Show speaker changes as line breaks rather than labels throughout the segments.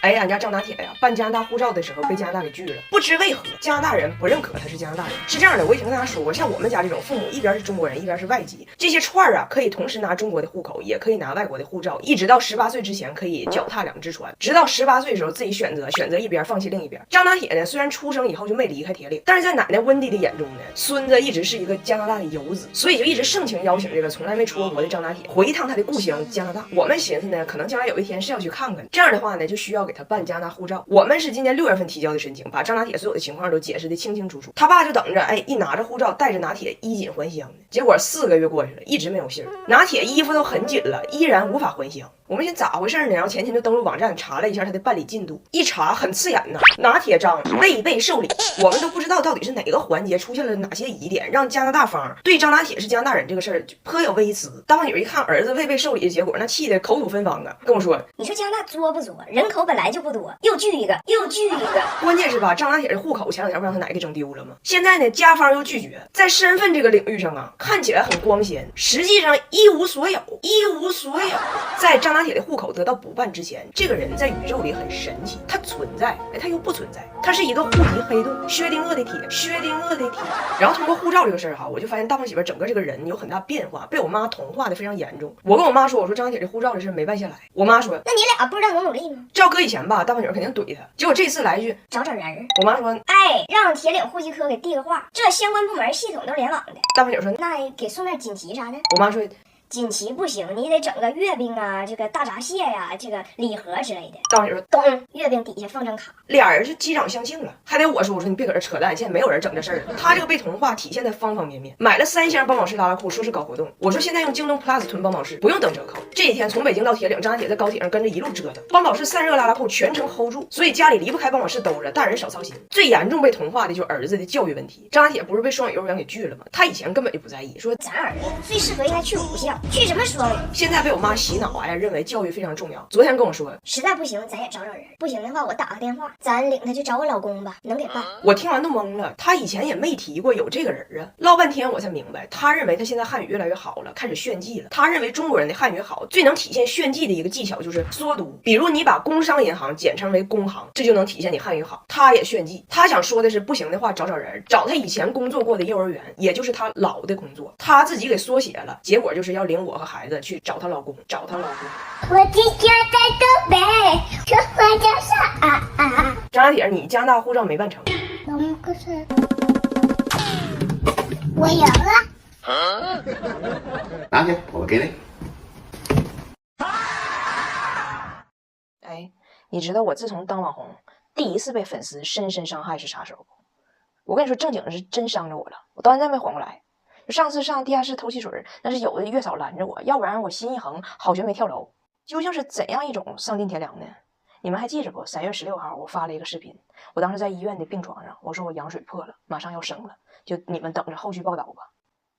哎，俺家张拿铁呀，办加拿大护照的时候被加拿大给拒了，不知为何加拿大人不认可他是加拿大人。是这样的，我以前跟大家说过，像我们家这种父母一边是中国人，一边是外籍，这些串儿啊可以同时拿中国的户口，也可以拿外国的护照，一直到18岁之前可以脚踏两只船，直到18岁的时候自己选择一边，放弃另一边。张拿铁呢，虽然出生以后就没离开铁岭，但是在奶奶温迪的眼中呢，孙子一直是一个加拿大的游子，所以就一直盛情邀请这个从来没出过国的张拿铁回一趟他的故乡加拿大。我们寻思呢，可能将来有一天是要去看看，这样的话呢，就需要给他办加拿大护照。我们是今年6月份提交的申请，把张拿铁所有的情况都解释的清清楚楚。他爸就等着，哎，一拿着护照，带着拿铁衣锦还乡呢。结果4个月过去了，一直没有信儿。拿铁衣服都很紧了，依然无法还乡。我们寻思咋回事呢？然后前天就登录网站查了一下他的办理进度，一查很刺眼呐，拿铁章未被受理。我们都不知道到底是哪个环节出现了哪些疑点，让加拿大方对张拿铁是加拿大人这个事儿颇有微词。当女一看儿子未被受理的结果，那气得口吐芬芳啊，跟我说：“
你说加拿大作不作？人口本来就不多，又拒一个，又拒一个。
关键是吧，张拿铁的户口前2天不让他奶给整丢了吗？现在呢，家方又拒绝，在身份这个领域上啊，看起来很光鲜，实际上一无所有，一无所有。在张拿铁的户口得到补办之前，这个人在宇宙里很神奇，他存在，哎，他又不存在，他是一个户籍黑洞，薛定谔的铁，薛定谔的铁。然后通过护照这个事儿哈，我就发现大胖媳妇整个这个人有很大变化，被我妈同化的非常严重。我跟我妈说，我说张拿铁这护照的事没办下来，我妈说，
那你俩不知道努力吗？
照搁以前吧，大胖媳妇肯定怼他，结果这次来一句
找人。
我妈说，
哎，让铁岭户籍科给递个话，这相关部门系统都联网的。
大胖媳妇说，
那给送点锦旗啥的。
我妈说。
锦旗不行，你得整个月饼啊，这个大闸蟹呀，这个礼盒之类的。
大胖媳妇说，
咚，月饼底下放张卡，
俩人就击掌相庆了，还得我说你别搁这扯淡，现在没有人整这事儿了。他这个被同化体现在方方面面，买了3箱帮宝适拉拉裤，说是搞活动。我说现在用京东 Plus 囤帮宝适不用等折扣。这几天从北京到铁岭，张拿铁在高铁上跟着一路折腾，帮宝适散热拉拉裤全程 hold 住，所以家里离不开帮宝适兜着，大人少操心。最严重被同化的就是儿子的教育问题。张拿铁不是被双语幼儿园给拒了吗？他以前根本就不在意，说
咱儿子最适合应该去母校，去什么双语。
现在被我妈洗脑啊，认为教育非常重要。昨天跟我说，
实在不行咱也找人，不行的话我打个电话，咱领他去找我老公吧，能给办。
我听完都懵了，他以前也没提过有这个人啊，唠半天我才明白，他认为他现在汉语越来越好了，开始炫技了。他认为中国人的汉语好，最能体现炫技的一个技巧就是缩读，比如你把工商银行简称为工行，这就能体现你汉语好。他也炫技，他想说的是不行的话找人，找他以前工作过的幼儿园，也就是他老的工作，他自己给缩写了，结果就是要领我和孩子去找她老公，找她老公。
我今天在东北，说话就是
张拿铁，你加拿大护照没办成。
可是我赢了。
拿去，我给你。
哎，你知道我自从当网红，第一次被粉丝深深伤害是啥时候？我跟你说，正经是真伤着我了，我到现在没缓过来。上次上地下室偷汽水，那是有的月嫂拦着我，要不然我心一横，好学没跳楼。究竟是怎样一种丧尽天良呢？你们还记着不？3月16号我发了一个视频，我当时在医院的病床上，我说我羊水破了，马上要生了，就你们等着后续报道吧。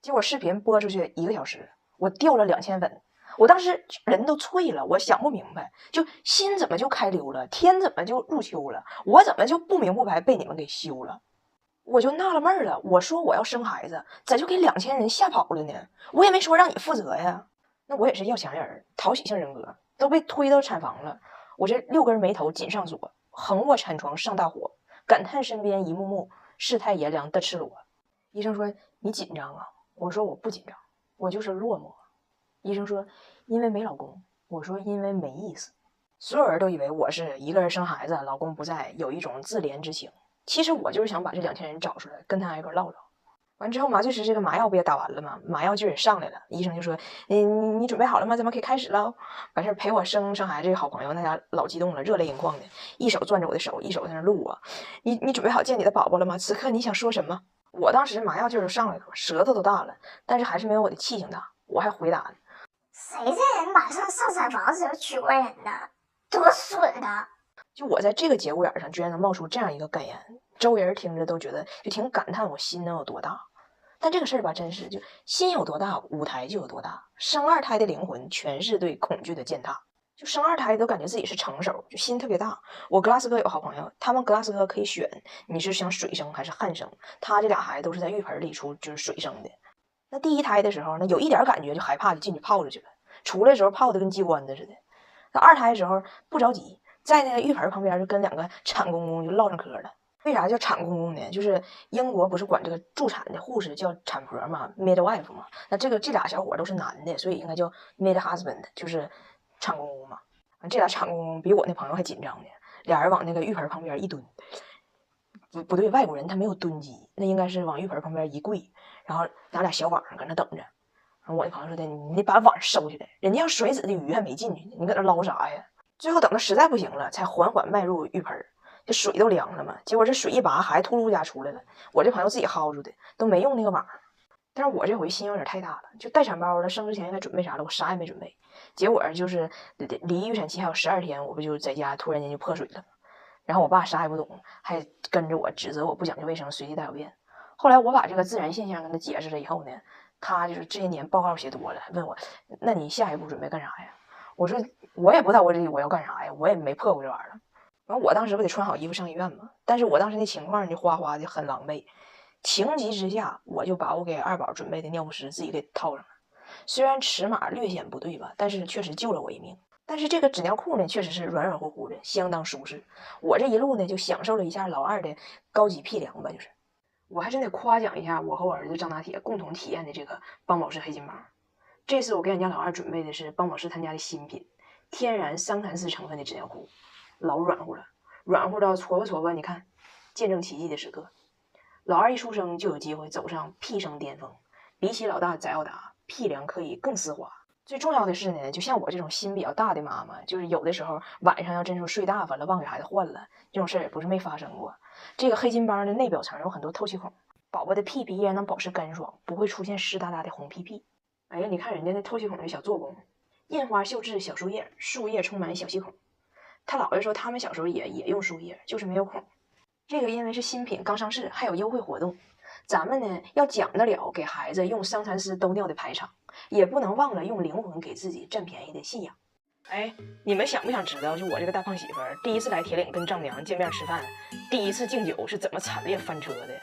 结果视频播出去1个小时，我掉了2000粉，我当时人都脆了，我想不明白，就心怎么就开溜了，天怎么就入秋了，我怎么就不明不白被你们给休了？我就纳了闷了，我说我要生孩子，咋就给2000人吓跑了呢？我也没说让你负责呀。那我也是要强人，讨喜性人格，都被推到产房了，我这6根眉头紧上锁，横卧产床上大火，感叹身边一幕幕世态炎凉的赤裸。医生说你紧张啊？我说我不紧张，我就是落寞。医生说因为没老公，我说因为没意思。所有人都以为我是一个人生孩子，老公不在，有一种自怜之情。其实我就是想把这2000人找出来，跟他挨个唠唠。完之后麻醉师这个麻药不也打完了吗？麻药劲也上来了，医生就说你准备好了吗？咱们可以开始了。完事陪我生孩子这个好朋友那家老激动了，热泪盈眶的，一手攥着我的手，一手在那录我。你准备好见你的宝宝了吗？此刻你想说什么？我当时麻药劲就上来了，舌头都大了，但是还是没有我的气性大。我还回答
谁这人马上上产房时候取关人呢？多损呐！
就我在这个节骨眼上居然能冒出这样一个感言，周围人听着都觉得就挺感叹我心能有多大。但这个事儿吧，真是就心有多大，舞台就有多大。生2胎的灵魂全是对恐惧的践踏，就生2胎都感觉自己是成手，就心特别大。我格拉斯哥有好朋友，他们格拉斯哥可以选你是想水生还是旱生，他这俩孩子都是在浴盆里出，就是水生的。那第1胎的时候呢，有一点感觉就害怕，就进去泡着去了，出来的时候泡的跟鸡冠子似的。那2胎的时候不着急，在那个浴盆旁边就跟2个产公公就唠上嗑了。为啥叫产公公呢？就是英国不是管这个助产的护士叫产婆嘛 ，midwife 嘛。那这俩小伙都是男的，所以应该叫 mid husband， 就是产公公嘛。这俩产公公比我那朋友还紧张呢，俩人往那个浴盆旁边一蹲。不对，外国人他没有蹲机，那应该是往浴盆旁边一跪，然后拿俩小网搁那等着。然后我那朋友说的，你得把网收起来，人家要甩子的鱼还没进去呢，你搁那捞啥呀？最后等到实在不行了，才缓缓迈入浴盆。这水都凉了嘛，结果这水一拔，孩子秃噜家出来了。我这朋友自己薅住的，都没用那个网。但是我这回心有点太大了，就待产包了，生之前应该准备啥了，我啥也没准备。结果就是离预产期还有12天，我不就在家突然间就破水了。然后我爸啥也不懂，还跟着我指责我不讲究卫生，随地大小便。后来我把这个自然现象跟他解释了以后呢，他就是这些年报告写多了，问我，那你下一步准备干啥呀？我说我也不知道我要干啥呀，我也没破过这玩意儿。然后我当时不得穿好衣服上医院吗？但是我当时那情况就哗哗的很狼狈，情急之下我就把我给二宝准备的尿不湿自己给套上了。虽然尺码略显不对吧，但是确实救了我一命。但是这个纸尿裤呢，确实是软软乎乎的，相当舒适。我这一路呢就享受了一下老二的高级屁粮吧，就是。我还真得夸奖一下我和我儿子张大铁共同体验的这个邦宝适黑金帮。这次我给俺家老二准备的是邦宝适他家的新品，天然桑蚕丝成分的纸尿裤。老软乎了，软乎到搓吧搓吧，你看，见证奇迹的时刻。老二一出生就有机会走上屁生巅峰，比起老大翟耀达，屁粮可以更丝滑。最重要的是呢，就像我这种心比较大的妈妈，就是有的时候晚上要真说睡大发了，忘给孩子换了，这种事儿也不是没发生过。这个黑金帮的内表层有很多透气孔，宝宝的屁屁依然能保持干爽，不会出现湿哒哒的红屁屁。哎呀，你看人家那透气孔的小做工，印花绣制小树叶，树叶充满小细孔。他姥爷说他们小时候也用树叶，就是没有孔。这个因为是新品刚上市，还有优惠活动，咱们呢要讲得了给孩子用桑蚕丝兜尿的排场，也不能忘了用灵魂给自己占便宜的信仰。哎，你们想不想知道，就我这个大胖媳妇儿第一次来铁岭跟丈母娘见面吃饭，第一次敬酒是怎么惨烈翻车的？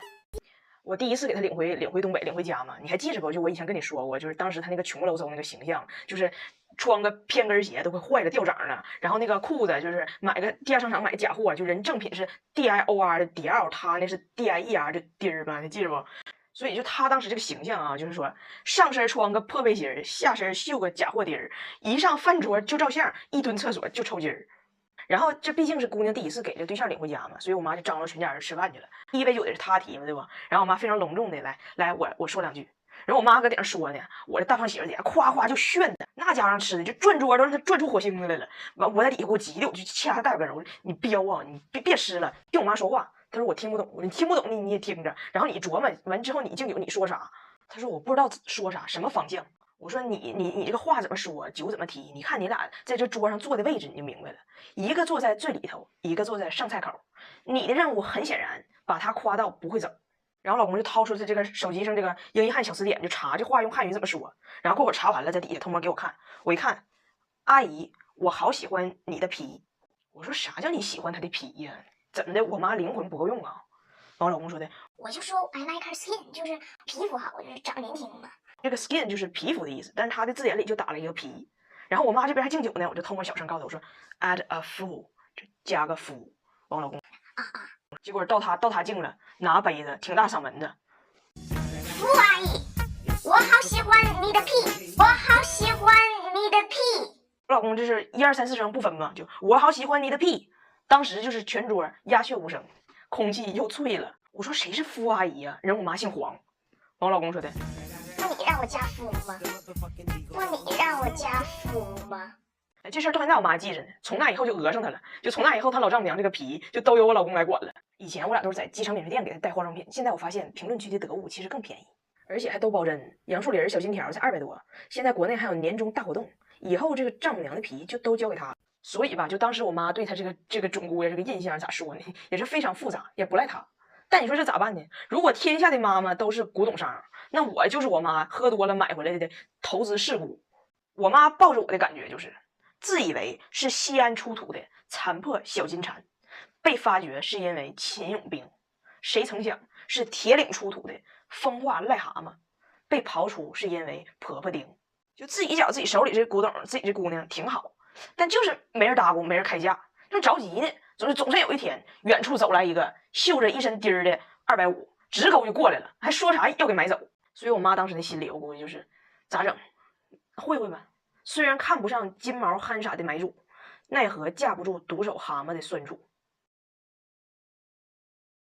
我第一次给他领回东北，领回家嘛，你还记着不？就我以前跟你说过，就是当时他那个穷喽嗖那个形象，就是穿个偏跟鞋都快坏了掉掌了，然后那个裤子就是买个地下商场买假货，就人正品是 DIOR 的迪奥，他那是 DIER 的钉儿吧，你记着不？所以就他当时这个形象啊，就是说上身穿个破背心，下身绣个假货钉儿，一上饭桌就照相，一蹲厕所就抽筋儿。然后这毕竟是姑娘第一次给这对象领回家嘛，所以我妈就张罗全家人吃饭去了。第一杯酒也是她提嘛，对吧？然后我妈非常隆重的来我说2句，然后我妈搁顶上说呢，我这大胖媳妇在夸夸就炫的，那家伙吃的就转桌都让她转出火星子来了。完我在底下给我急的，我就掐她大腿根，我说你彪啊，你别吃了，听我妈说话。她说我听不懂，我说你听不懂你也听着，然后你琢磨完之后你敬酒你说啥？她说我不知道说啥，什么方向。我说你这个话怎么说，酒怎么提？你看你俩在这桌上坐的位置，你就明白了。一个坐在最里头，一个坐在上菜口。你的任务很显然，把他夸到不会走。然后老公就掏出他这个手机上这个英译汉小词典，就查这话用汉语怎么说。然后过会儿查完了，在底下偷摸给我看。我一看，阿姨，我好喜欢你的皮。我说啥叫你喜欢他的皮呀？怎么的？我妈灵魂不够用啊？完我老公说的，
我就说 I like her skin， 就是皮肤好，就是长年轻嘛。
这个 skin 就是皮肤的意思，但是他的字典里就打了一个皮。然后我妈这边还敬酒呢，我就偷摸小声告诉我说 add a full， 就加个 full。王老公结果到他敬了，拿杯子挺大嗓门的，
傅阿姨，我好喜欢你的屁，我好喜欢你的屁。
我老公这是1、2、3、4声不分嘛，就我好喜欢你的屁。当时就是全桌鸦雀无声，空气又脆了。我说谁是傅阿姨呀？人我妈姓黄。王老公说的，
那你让我加夫吗？那你让我加夫吗？
这事儿到现在我妈记着呢，从那以后就讹上她了，就从那以后她老丈母娘这个皮就都由我老公来管了。以前我俩都是在机场免税店给她带化妆品，现在我发现评论区的得物其实更便宜，而且还都包针，杨树林小金条才200多。现在国内还有年终大活动，以后这个丈母娘的皮就都交给她。所以吧，就当时我妈对她这个准姑爷这个印象咋说呢，也是非常复杂，也不赖她。但你说这咋办呢？如果天下的妈妈都是古董商，那我就是我妈喝多了买回来的投资事故。我妈抱着我的感觉就是自以为是西安出土的残破小金蝉，被发掘是因为秦俑兵，谁曾想是铁岭出土的风化癞蛤蟆，被刨出是因为婆婆丁。就自己觉自己手里这古董，自己这姑娘挺好，但就是没人搭咕，没人开价，正着急呢，总算有一天，远处走来一个绣着一身钉的250，直勾就过来了，还说啥要给买走。所以我妈当时的心里，我估计就是咋整？会吧。虽然看不上金毛憨傻的买主，奈何架不住独手蛤蟆的算术。